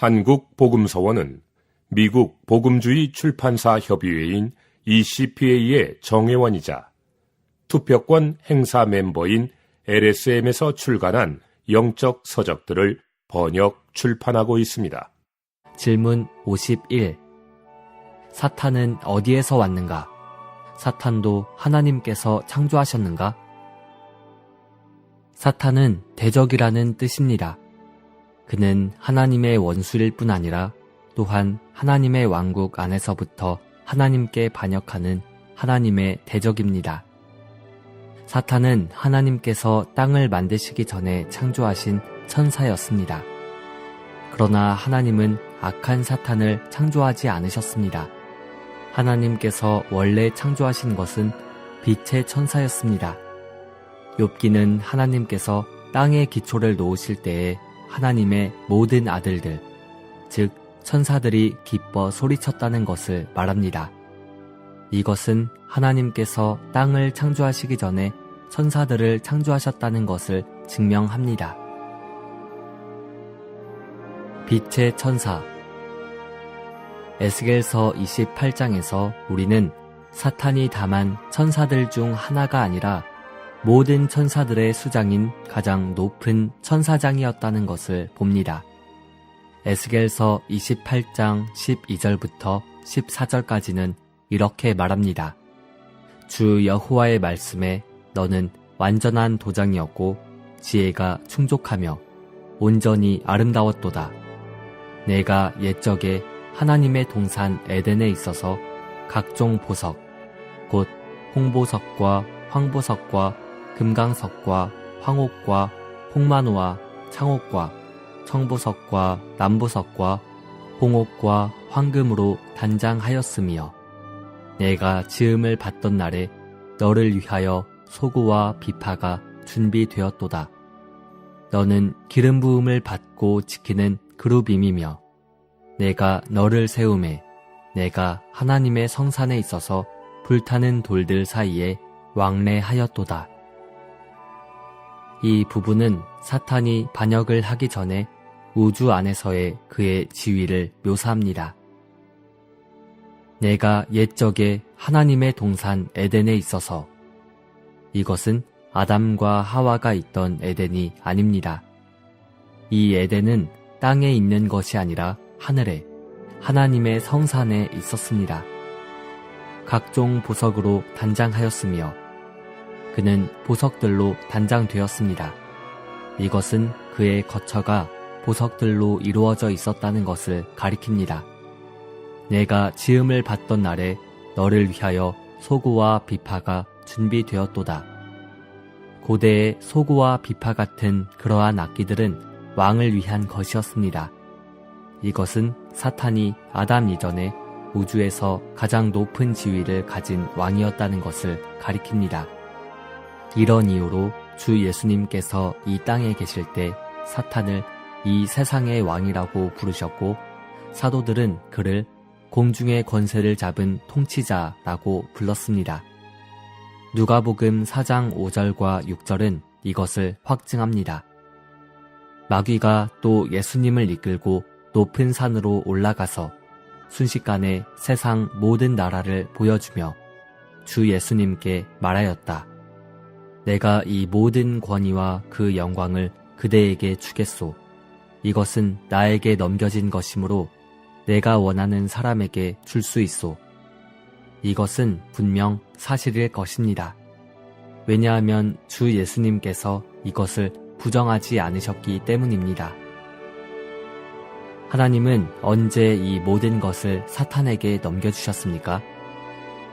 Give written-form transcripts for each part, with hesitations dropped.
한국복음서원은 미국 복음주의 출판사 협의회인 ECPA의 정회원이자 투표권 행사 멤버인 LSM에서 출간한 영적 서적들을 번역, 출판하고 있습니다. 질문 51. 사탄은 어디에서 왔는가? 사탄도 하나님께서 창조하셨는가? 사탄은 대적이라는 뜻입니다. 그는 하나님의 원수일 뿐 아니라 또한 하나님의 왕국 안에서부터 하나님께 반역하는 하나님의 대적입니다. 사탄은 하나님께서 땅을 만드시기 전에 창조하신 천사였습니다. 그러나 하나님은 악한 사탄을 창조하지 않으셨습니다. 하나님께서 원래 창조하신 것은 빛의 천사였습니다. 욥기는 하나님께서 땅의 기초를 놓으실 때에 하나님의 모든 아들들, 즉 천사들이 기뻐 소리쳤다는 것을 말합니다. 이것은 하나님께서 땅을 창조하시기 전에 천사들을 창조하셨다는 것을 증명합니다. 빛의 천사. 에스겔서 28장에서 우리는 사탄이 다만 천사들 중 하나가 아니라 모든 천사들의 수장인 가장 높은 천사장이었다는 것을 봅니다. 에스겔서 28장 12절부터 14절까지는 이렇게 말합니다. 주 여호와의 말씀에 너는 완전한 도장이었고 지혜가 충족하며 온전히 아름다웠도다. 내가 옛적에 하나님의 동산 에덴에 있어서 각종 보석, 곧 홍보석과 황보석과 금강석과 황옥과 홍만호와 창옥과 청보석과 남보석과 홍옥과 황금으로 단장하였으며 내가 지음을 받던 날에 너를 위하여 소구와 비파가 준비되었도다. 너는 기름 부음을 받고 지키는 그룹임이며 내가 너를 세우매 내가 하나님의 성산에 있어서 불타는 돌들 사이에 왕래하였도다. 이 부분은 사탄이 반역을 하기 전에 우주 안에서의 그의 지위를 묘사합니다. 내가 옛적에 하나님의 동산 에덴에 있어서 이것은 아담과 하와가 있던 에덴이 아닙니다. 이 에덴은 땅에 있는 것이 아니라 하늘에 하나님의 성산에 있었습니다. 각종 보석으로 단장하였으며 그는 보석들로 단장되었습니다. 이것은 그의 거처가 보석들로 이루어져 있었다는 것을 가리킵니다. 내가 지음을 받던 날에 너를 위하여 소구와 비파가 준비되었도다. 고대의 소구와 비파 같은 그러한 악기들은 왕을 위한 것이었습니다. 이것은 사탄이 아담 이전에 우주에서 가장 높은 지위를 가진 왕이었다는 것을 가리킵니다. 이런 이유로 주 예수님께서 이 땅에 계실 때 사탄을 이 세상의 왕이라고 부르셨고 사도들은 그를 공중의 권세를 잡은 통치자라고 불렀습니다. 누가복음 4장 5절과 6절은 이것을 확증합니다. 마귀가 또 예수님을 이끌고 높은 산으로 올라가서 순식간에 세상 모든 나라를 보여주며 주 예수님께 말하였다. 내가 이 모든 권위와 그 영광을 그대에게 주겠소. 이것은 나에게 넘겨진 것이므로 내가 원하는 사람에게 줄 수 있소. 이것은 분명 사실일 것입니다. 왜냐하면 주 예수님께서 이것을 부정하지 않으셨기 때문입니다. 하나님은 언제 이 모든 것을 사탄에게 넘겨주셨습니까?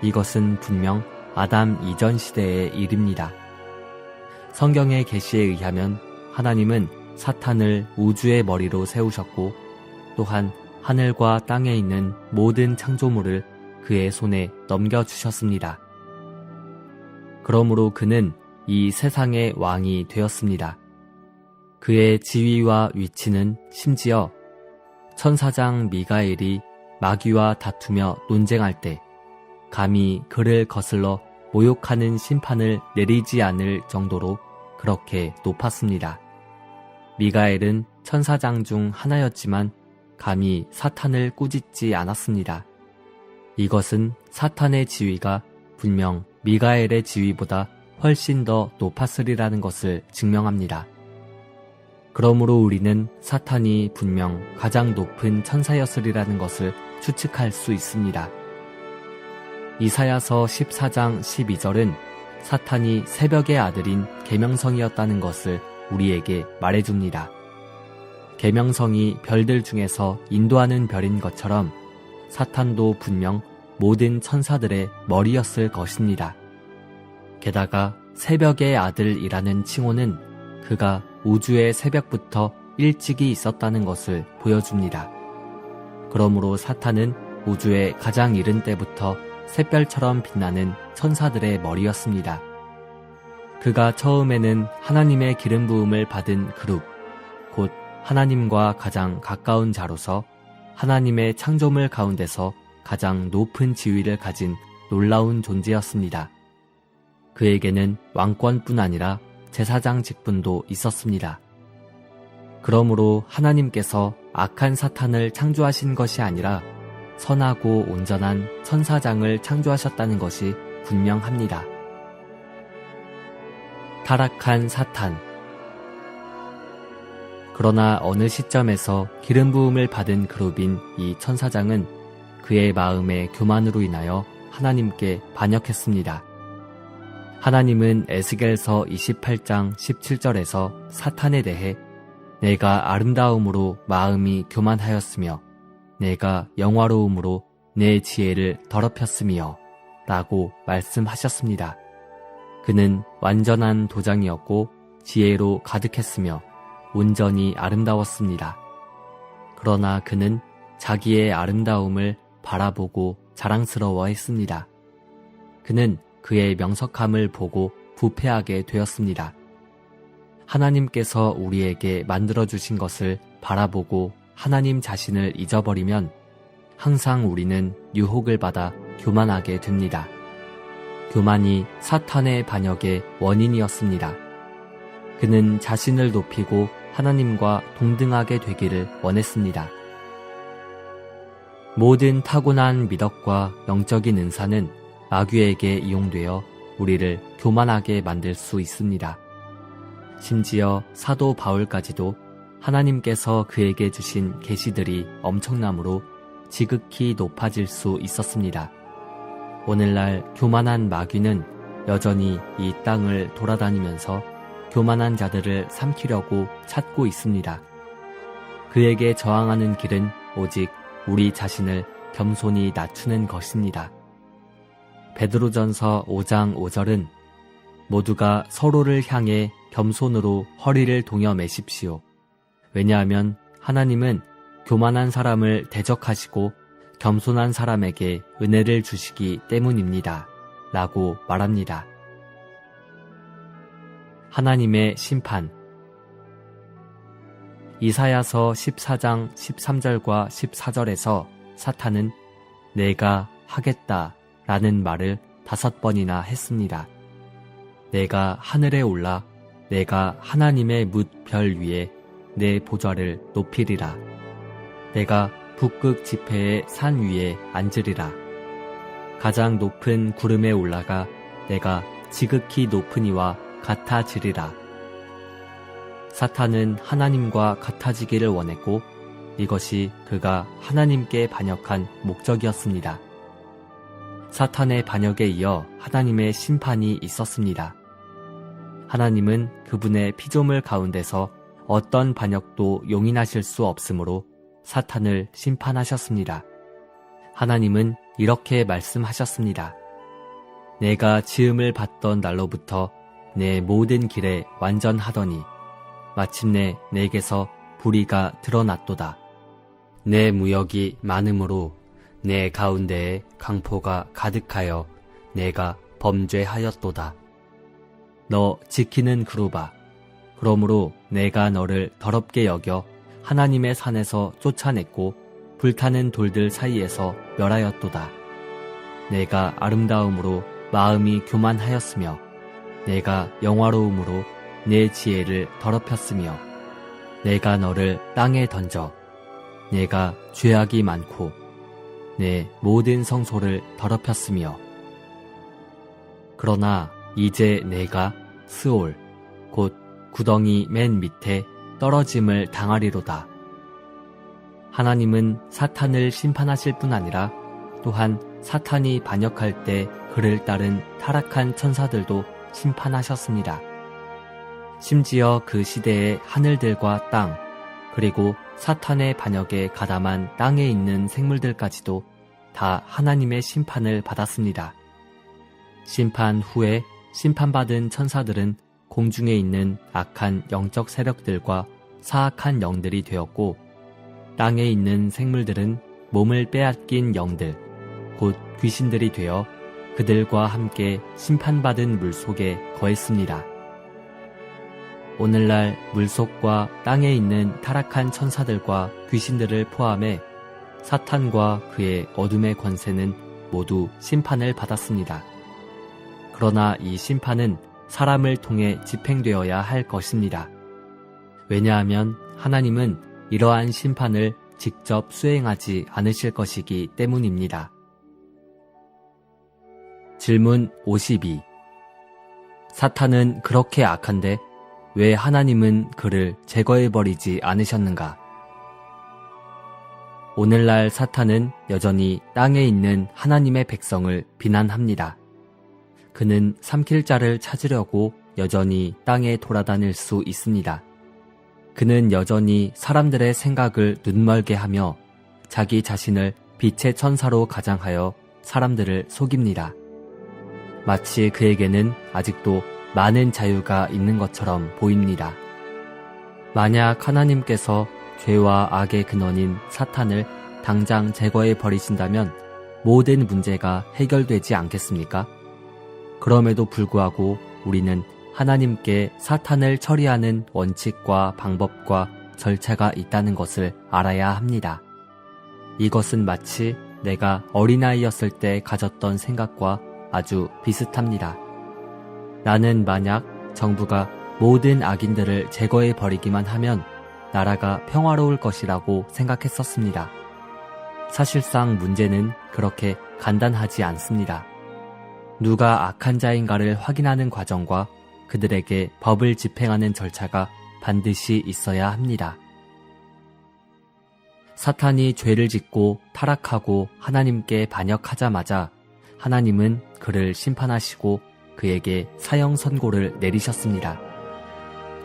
이것은 분명 아담 이전 시대의 일입니다. 성경의 계시에 의하면 하나님은 사탄을 우주의 머리로 세우셨고 또한 하늘과 땅에 있는 모든 창조물을 그의 손에 넘겨주셨습니다. 그러므로 그는 이 세상의 왕이 되었습니다. 그의 지위와 위치는 심지어 천사장 미가엘이 마귀와 다투며 논쟁할 때 감히 그를 거슬러 모욕하는 심판을 내리지 않을 정도로 그렇게 높았습니다. 미가엘은 천사장 중 하나였지만 감히 사탄을 꾸짖지 않았습니다. 이것은 사탄의 지위가 분명 미가엘의 지위보다 훨씬 더 높았으리라는 것을 증명합니다. 그러므로 우리는 사탄이 분명 가장 높은 천사였으리라는 것을 추측할 수 있습니다. 이사야서 14장 12절은 사탄이 새벽의 아들인 계명성이었다는 것을 우리에게 말해줍니다. 계명성이 별들 중에서 인도하는 별인 것처럼 사탄도 분명 모든 천사들의 머리였을 것입니다. 게다가 새벽의 아들이라는 칭호는 그가 우주의 새벽부터 일찍이 있었다는 것을 보여줍니다. 그러므로 사탄은 우주의 가장 이른 때부터 샛별처럼 빛나는 천사들의 머리였습니다. 그가 처음에는 하나님의 기름 부음을 받은 그룹, 곧 하나님과 가장 가까운 자로서 하나님의 창조물 가운데서 가장 높은 지위를 가진 놀라운 존재였습니다. 그에게는 왕권뿐 아니라 제사장 직분도 있었습니다. 그러므로 하나님께서 악한 사탄을 창조하신 것이 아니라 선하고 온전한 천사장을 창조하셨다는 것이 분명합니다. 타락한 사탄. 그러나 어느 시점에서 기름 부음을 받은 그룹인 이 천사장은 그의 마음의 교만으로 인하여 하나님께 반역했습니다. 하나님은 에스겔서 28장 17절에서 사탄에 대해 내가 아름다움으로 마음이 교만하였으며 내가 영화로움으로 내 지혜를 더럽혔으며 라고 말씀하셨습니다. 그는 완전한 도장이었고 지혜로 가득했으며 온전히 아름다웠습니다. 그러나 그는 자기의 아름다움을 바라보고 자랑스러워했습니다. 그는 그의 명석함을 보고 부패하게 되었습니다. 하나님께서 우리에게 만들어주신 것을 바라보고 하나님 자신을 잊어버리면 항상 우리는 유혹을 받아 교만하게 됩니다. 교만이 사탄의 반역의 원인이었습니다. 그는 자신을 높이고 하나님과 동등하게 되기를 원했습니다. 모든 타고난 미덕과 영적인 은사는 마귀에게 이용되어 우리를 교만하게 만들 수 있습니다. 심지어 사도 바울까지도 하나님께서 그에게 주신 계시들이 엄청나므로 지극히 높아질 수 있었습니다. 오늘날 교만한 마귀는 여전히 이 땅을 돌아다니면서 교만한 자들을 삼키려고 찾고 있습니다. 그에게 저항하는 길은 오직 우리 자신을 겸손히 낮추는 것입니다. 베드로전서 5장 5절은 모두가 서로를 향해 겸손으로 허리를 동여 매십시오. 왜냐하면 하나님은 교만한 사람을 대적하시고 겸손한 사람에게 은혜를 주시기 때문입니다. 라고 말합니다. 하나님의 심판. 이사야서 14장 13절과 14절에서 사탄은 내가 하겠다 라는 말을 5번이나 했습니다. 내가 하늘에 올라 내가 하나님의 뭇 별 위에 내 보좌를 높이리라. 내가 북극 지폐의 산 위에 앉으리라. 가장 높은 구름에 올라가 내가 지극히 높은 이와 같아지리라. 사탄은 하나님과 같아지기를 원했고 이것이 그가 하나님께 반역한 목적이었습니다. 사탄의 반역에 이어 하나님의 심판이 있었습니다. 하나님은 그분의 피조물 가운데서 어떤 반역도 용인하실 수 없으므로 사탄을 심판하셨습니다. 하나님은 이렇게 말씀하셨습니다. 내가 지음을 받던 날로부터 내 모든 길에 완전하더니 마침내 내게서 불의가 드러났도다. 내 무역이 많음으로 내 가운데에 강포가 가득하여 내가 범죄하였도다. 너 지키는 그루바. 그러므로 내가 너를 더럽게 여겨 하나님의 산에서 쫓아냈고 불타는 돌들 사이에서 멸하였도다. 내가 아름다움으로 마음이 교만하였으며 내가 영화로움으로 내 지혜를 더럽혔으며 내가 너를 땅에 던져 내가 죄악이 많고 내 모든 성소를 더럽혔으며 그러나 이제 내가 스올 곧 구덩이 맨 밑에 떨어짐을 당하리로다. 하나님은 사탄을 심판하실 뿐 아니라 또한 사탄이 반역할 때 그를 따른 타락한 천사들도 심판하셨습니다. 심지어 그 시대의 하늘들과 땅, 그리고 사탄의 반역에 가담한 땅에 있는 생물들까지도 다 하나님의 심판을 받았습니다. 심판 후에 심판받은 천사들은 공중에 있는 악한 영적 세력들과 사악한 영들이 되었고 땅에 있는 생물들은 몸을 빼앗긴 영들, 곧 귀신들이 되어 그들과 함께 심판받은 물속에 거했습니다. 오늘날 물속과 땅에 있는 타락한 천사들과 귀신들을 포함해 사탄과 그의 어둠의 권세는 모두 심판을 받았습니다. 그러나 이 심판은 사람을 통해 집행되어야 할 것입니다. 왜냐하면 하나님은 이러한 심판을 직접 수행하지 않으실 것이기 때문입니다. 질문 52. 사탄은 그렇게 악한데 왜 하나님은 그를 제거해버리지 않으셨는가? 오늘날 사탄은 여전히 땅에 있는 하나님의 백성을 비난합니다. 그는 삼킬 자를 찾으려고 여전히 땅에 돌아다닐 수 있습니다. 그는 여전히 사람들의 생각을 눈멀게 하며 자기 자신을 빛의 천사로 가장하여 사람들을 속입니다. 마치 그에게는 아직도 많은 자유가 있는 것처럼 보입니다. 만약 하나님께서 죄와 악의 근원인 사탄을 당장 제거해 버리신다면 모든 문제가 해결되지 않겠습니까? 그럼에도 불구하고 우리는 하나님께 사탄을 처리하는 원칙과 방법과 절차가 있다는 것을 알아야 합니다. 이것은 마치 내가 어린아이였을 때 가졌던 생각과 아주 비슷합니다. 나는 만약 정부가 모든 악인들을 제거해 버리기만 하면 나라가 평화로울 것이라고 생각했었습니다. 사실상 문제는 그렇게 간단하지 않습니다. 누가 악한 자인가를 확인하는 과정과 그들에게 법을 집행하는 절차가 반드시 있어야 합니다. 사탄이 죄를 짓고 타락하고 하나님께 반역하자마자 하나님은 그를 심판하시고 그에게 사형 선고를 내리셨습니다.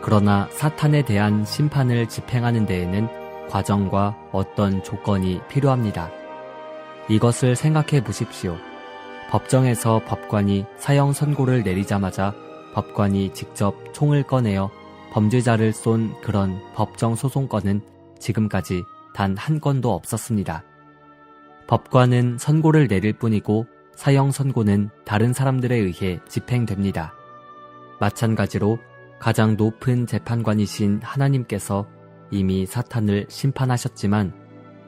그러나 사탄에 대한 심판을 집행하는 데에는 과정과 어떤 조건이 필요합니다. 이것을 생각해 보십시오. 법정에서 법관이 사형 선고를 내리자마자 법관이 직접 총을 꺼내어 범죄자를 쏜 그런 법정 소송건은 지금까지 단 한 건도 없었습니다. 법관은 선고를 내릴 뿐이고 사형 선고는 다른 사람들에 의해 집행됩니다. 마찬가지로 가장 높은 재판관이신 하나님께서 이미 사탄을 심판하셨지만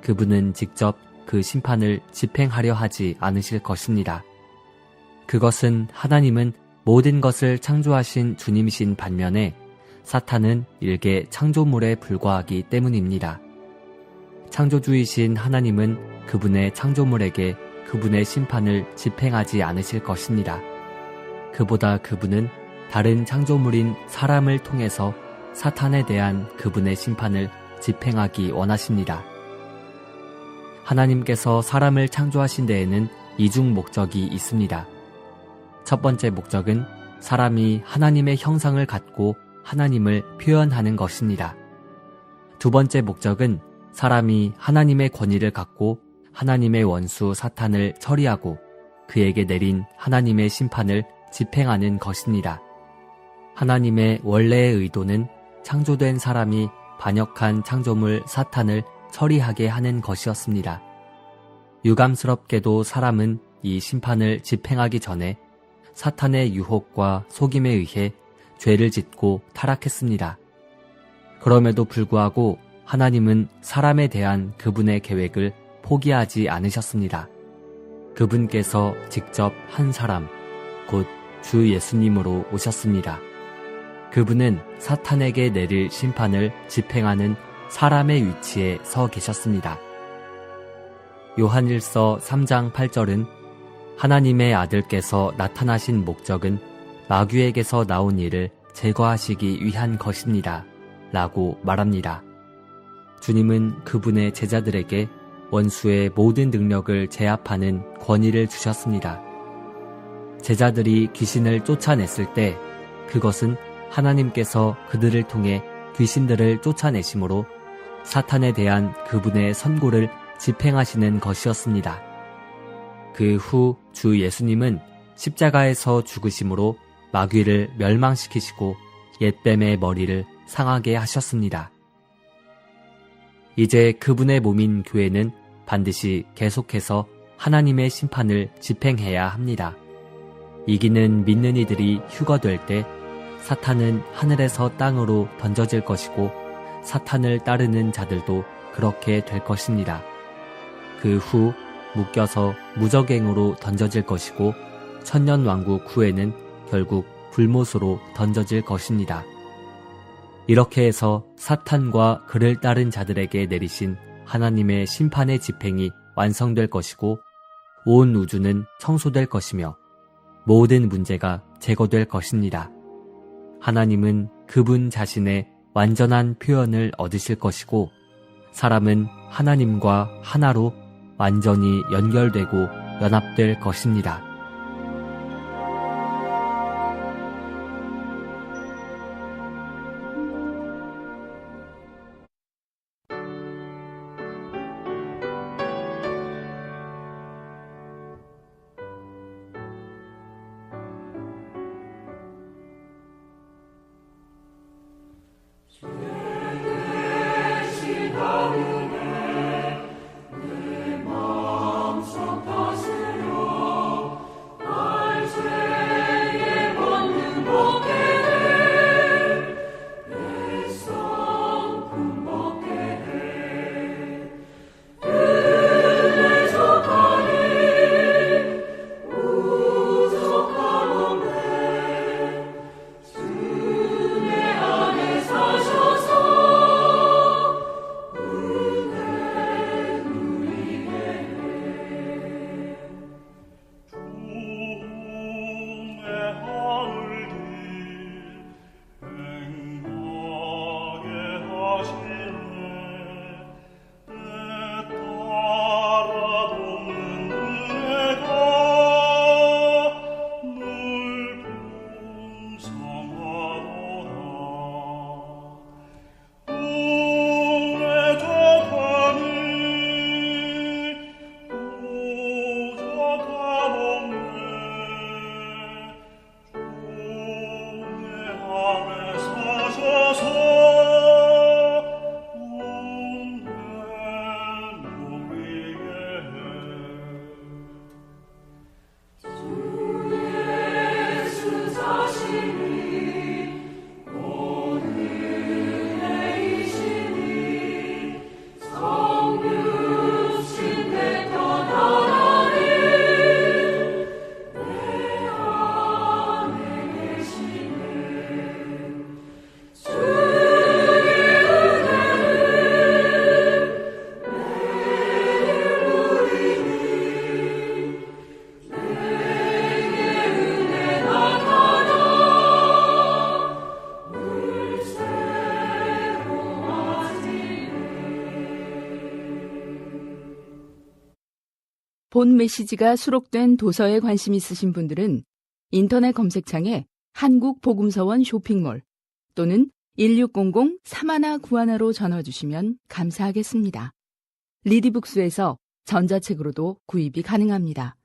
그분은 직접 그 심판을 집행하려 하지 않으실 것입니다. 그것은 하나님은 모든 것을 창조하신 주님이신 반면에 사탄은 일개 창조물에 불과하기 때문입니다. 창조주이신 하나님은 그분의 창조물에게 그분의 심판을 집행하지 않으실 것입니다. 그보다 그분은 다른 창조물인 사람을 통해서 사탄에 대한 그분의 심판을 집행하기 원하십니다. 하나님께서 사람을 창조하신 데에는 이중 목적이 있습니다. 첫 번째 목적은 사람이 하나님의 형상을 갖고 하나님을 표현하는 것입니다. 두 번째 목적은 사람이 하나님의 권위를 갖고 하나님의 원수 사탄을 처리하고 그에게 내린 하나님의 심판을 집행하는 것입니다. 하나님의 원래의 의도는 창조된 사람이 반역한 창조물 사탄을 처리하게 하는 것이었습니다. 유감스럽게도 사람은 이 심판을 집행하기 전에 사탄의 유혹과 속임에 의해 죄를 짓고 타락했습니다. 그럼에도 불구하고 하나님은 사람에 대한 그분의 계획을 포기하지 않으셨습니다. 그분께서 직접 한 사람, 곧 주 예수님으로 오셨습니다. 그분은 사탄에게 내릴 심판을 집행하는 사람의 위치에 서 계셨습니다. 요한일서 3장 8절은 하나님의 아들께서 나타나신 목적은 마귀에게서 나온 일을 제거하시기 위한 것입니다. 라고 말합니다. 주님은 그분의 제자들에게 원수의 모든 능력을 제압하는 권위를 주셨습니다. 제자들이 귀신을 쫓아냈을 때 그것은 하나님께서 그들을 통해 귀신들을 쫓아내심으로 사탄에 대한 그분의 선고를 집행하시는 것이었습니다. 그 후 주 예수님은 십자가에서 죽으심으로 마귀를 멸망시키시고 옛뱀의 머리를 상하게 하셨습니다. 이제 그분의 몸인 교회는 반드시 계속해서 하나님의 심판을 집행해야 합니다. 이기는 믿는 이들이 휴거될 때 사탄은 하늘에서 땅으로 던져질 것이고 사탄을 따르는 자들도 그렇게 될 것입니다. 그 후 묶여서 무저갱으로 던져질 것이고 천년왕국 후에는 결국 불못으로 던져질 것입니다. 이렇게 해서 사탄과 그를 따른 자들에게 내리신 하나님의 심판의 집행이 완성될 것이고 온 우주는 청소될 것이며 모든 문제가 제거될 것입니다. 하나님은 그분 자신의 완전한 표현을 얻으실 것이고 사람은 하나님과 하나로 완전히 연결되고 연합될 것입니다. 본 메시지가 수록된 도서에 관심 있으신 분들은 인터넷 검색창에 한국복음서원 쇼핑몰 또는 1600-3191로 전화 주시면 감사하겠습니다. 리디북스에서 전자책으로도 구입이 가능합니다.